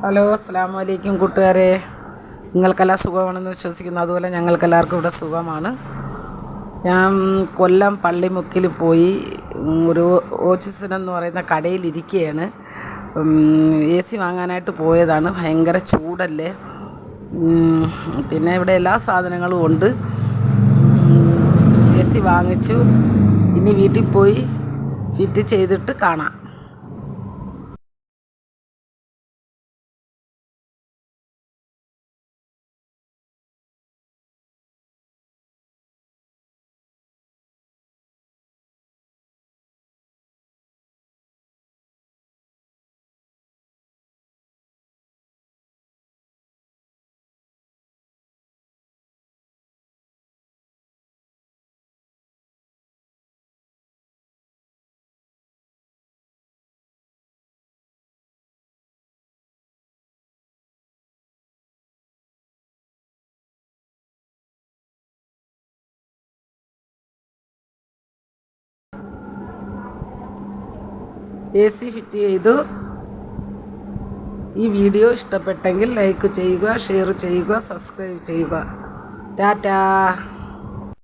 Hello, അസ്സലാമു അലൈക്കും കൂട്ടുകാരെ. നിങ്ങൾക്കെല്ലാം സുഖമാണെന്ന് വിശ്വസിക്കുന്നു. അതുപോലെ ഞങ്ങൾക്കെല്ലാവർക്കും ഇവിടെ സുഖമാണ്. ഞാൻ കൊല്ലം പള്ളിമുക്കിൽ പോയി ഒരു ഓച്ചിസൺ എന്ന് പറയുന്ന കടയിലിരിക്കുകയാണ്. AC വാങ്ങാനായിട്ട് പോയതാണ്. ഭയങ്കര ചൂടല്ലേ. പിന്നെ ഇവിടെ എല്ലാ സാധനങ്ങളും ഉണ്ട്. AC വാങ്ങിച്ചു. ഇനി വീട്ടിൽ പോയി ഫിറ്റ് ചെയ്തിട്ട് കാണാം. AC ഫിറ്റ് ചെയ്തു. ഈ വീഡിയോ ഇഷ്ടപ്പെട്ടെങ്കിൽ ലൈക്ക് ചെയ്യുക, ഷെയർ ചെയ്യുക, സബ്സ്ക്രൈബ് ചെയ്യുക. ടാറ്റാ.